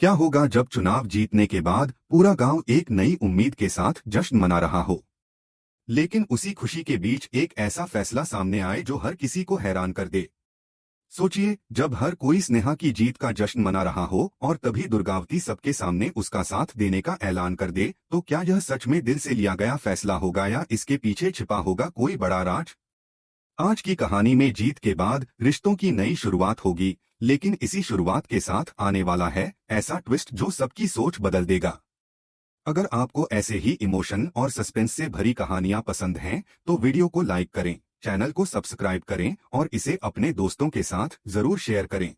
क्या होगा जब चुनाव जीतने के बाद पूरा गांव एक नई उम्मीद के साथ जश्न मना रहा हो, लेकिन उसी खुशी के बीच एक ऐसा फैसला सामने आए जो हर किसी को हैरान कर दे। सोचिए, जब हर कोई स्नेहा की जीत का जश्न मना रहा हो और तभी दुर्गावती सबके सामने उसका साथ देने का ऐलान कर दे, तो क्या यह सच में दिल से लिया गया फैसला होगा या इसके पीछे छिपा होगा कोई बड़ा राज? आज की कहानी में जीत के बाद रिश्तों की नई शुरुआत होगी, लेकिन इसी शुरुआत के साथ आने वाला है ऐसा ट्विस्ट जो सबकी सोच बदल देगा। अगर आपको ऐसे ही इमोशन और सस्पेंस से भरी कहानियां पसंद हैं, तो वीडियो को लाइक करें, चैनल को सब्सक्राइब करें और इसे अपने दोस्तों के साथ जरूर शेयर करें,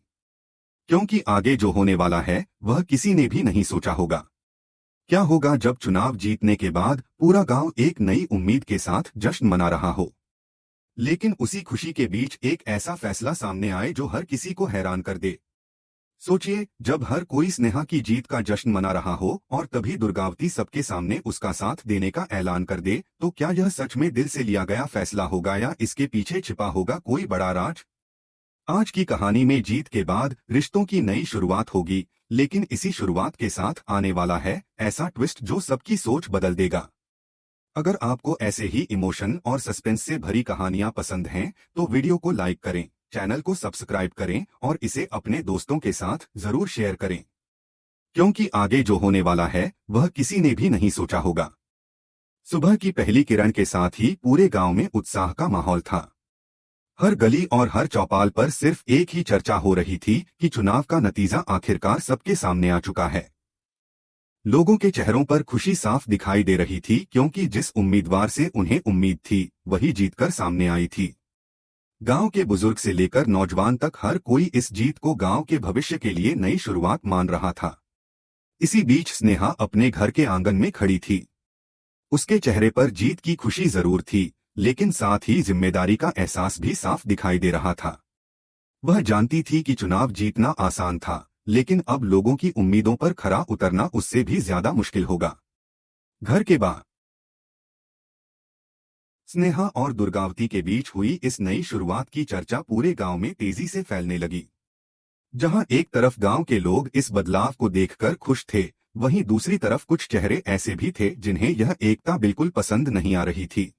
क्योंकि आगे जो होने वाला है वह किसी ने भी नहीं सोचा होगा। क्या होगा जब चुनाव जीतने के बाद पूरा गांव एक नई उम्मीद के साथ जश्न मना रहा हो, लेकिन उसी खुशी के बीच एक ऐसा फैसला सामने आए जो हर किसी को हैरान कर दे। सोचिए, जब हर कोई स्नेहा की जीत का जश्न मना रहा हो और तभी दुर्गावती सबके सामने उसका साथ देने का ऐलान कर दे, तो क्या यह सच में दिल से लिया गया फैसला होगा या इसके पीछे छिपा होगा कोई बड़ा राज? आज की कहानी में जीत के बाद रिश्तों की नई शुरुआत होगी, लेकिन इसी शुरुआत के साथ आने वाला है ऐसा ट्विस्ट जो सबकी सोच बदल देगा। अगर आपको ऐसे ही इमोशन और सस्पेंस से भरी कहानियां पसंद हैं, तो वीडियो को लाइक करें, चैनल को सब्सक्राइब करें और इसे अपने दोस्तों के साथ जरूर शेयर करें, क्योंकि आगे जो होने वाला है वह किसी ने भी नहीं सोचा होगा। सुबह की पहली किरण के साथ ही पूरे गांव में उत्साह का माहौल था। हर गली और हर चौपाल पर सिर्फ एक ही चर्चा हो रही थी कि चुनाव का नतीजा आखिरकार सबके सामने आ चुका है। लोगों के चेहरों पर खुशी साफ दिखाई दे रही थी, क्योंकि जिस उम्मीदवार से उन्हें उम्मीद थी वही जीतकर सामने आई थी। गांव के बुजुर्ग से लेकर नौजवान तक हर कोई इस जीत को गांव के भविष्य के लिए नई शुरुआत मान रहा था। इसी बीच स्नेहा अपने घर के आंगन में खड़ी थी। उसके चेहरे पर जीत की खुशी जरूर थी, लेकिन साथ ही जिम्मेदारी का एहसास भी साफ दिखाई दे रहा था। वह जानती थी कि चुनाव जीतना आसान था, लेकिन अब लोगों की उम्मीदों पर खरा उतरना उससे भी ज्यादा मुश्किल होगा। घर के बाहर स्नेहा और दुर्गावती के बीच हुई इस नई शुरुआत की चर्चा पूरे गांव में तेजी से फैलने लगी। जहां एक तरफ गांव के लोग इस बदलाव को देखकर खुश थे, वहीं दूसरी तरफ कुछ चेहरे ऐसे भी थे जिन्हें यह एकता बिल्कुल पसंद नहीं आ रही थी।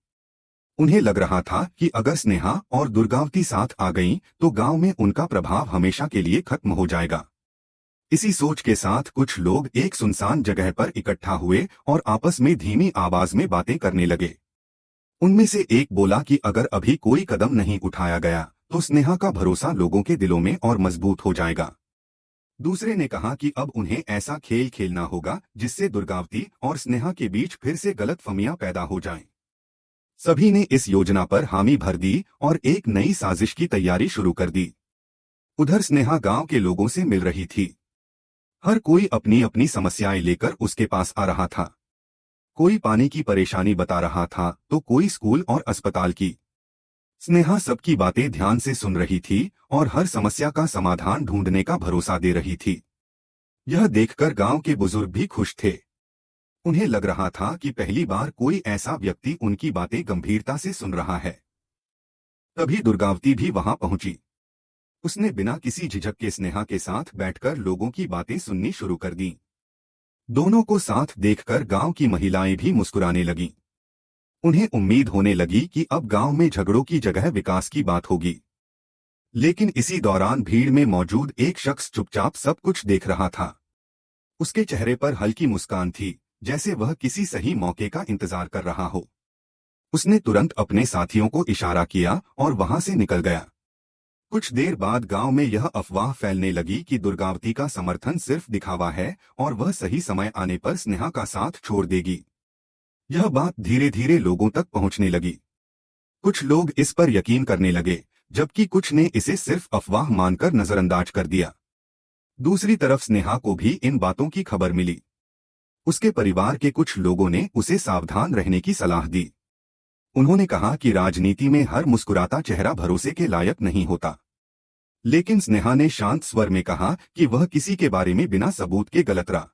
उन्हें लग रहा था कि अगर स्नेहा और दुर्गावती साथ आ गईं, तो गांव में उनका प्रभाव हमेशा के लिए खत्म हो जाएगा। इसी सोच के साथ कुछ लोग एक सुनसान जगह पर इकट्ठा हुए और आपस में धीमी आवाज में बातें करने लगे। उनमें से एक बोला कि अगर अभी कोई कदम नहीं उठाया गया, तो स्नेहा का भरोसा लोगों के दिलों में और मजबूत हो जाएगा। दूसरे ने कहा कि अब उन्हें ऐसा खेल खेलना होगा जिससे दुर्गावती और स्नेहा के बीच फिर से गलतफहमियां पैदा हो जाएं। सभी ने इस योजना पर हामी भर दी और एक नई साजिश की तैयारी शुरू कर दी। उधर स्नेहा गांव के लोगों से मिल रही थी। हर कोई अपनी अपनी समस्याएं लेकर उसके पास आ रहा था। कोई पानी की परेशानी बता रहा था, तो कोई स्कूल और अस्पताल की। स्नेहा सबकी बातें ध्यान से सुन रही थी और हर समस्या का समाधान ढूंढने का भरोसा दे रही थी। यह देखकर गांव के बुजुर्ग भी खुश थे। उन्हें लग रहा था कि पहली बार कोई ऐसा व्यक्ति उनकी बातें गंभीरता से सुन रहा है। तभी दुर्गावती भी वहां पहुंची। उसने बिना किसी झिझक के स्नेहा के साथ बैठकर लोगों की बातें सुननी शुरू कर दी। दोनों को साथ देखकर गांव की महिलाएं भी मुस्कुराने लगीं। उन्हें उम्मीद होने लगी कि अब गांव में झगड़ों की जगह विकास की बात होगी। लेकिन इसी दौरान भीड़ में मौजूद एक शख्स चुपचाप सब कुछ देख रहा था। उसके चेहरे पर हल्की मुस्कान थी, जैसे वह किसी सही मौके का इंतजार कर रहा हो। उसने तुरंत अपने साथियों को इशारा किया और वहां से निकल गया। कुछ देर बाद गांव में यह अफवाह फैलने लगी कि दुर्गावती का समर्थन सिर्फ दिखावा है और वह सही समय आने पर स्नेहा का साथ छोड़ देगी। यह बात धीरे धीरे लोगों तक पहुंचने लगी। कुछ लोग इस पर यकीन करने लगे, जबकि कुछ ने इसे सिर्फ अफवाह मानकर नजरअंदाज कर दिया। दूसरी तरफ स्नेहा को भी इन बातों की खबर मिली। उसके परिवार के कुछ लोगों ने उसे सावधान रहने की सलाह दी। उन्होंने कहा कि राजनीति में हर मुस्कुराता चेहरा भरोसे के लायक नहीं होता। लेकिन स्नेहा ने शांत स्वर में कहा कि वह किसी के बारे में बिना सबूत के गलत राह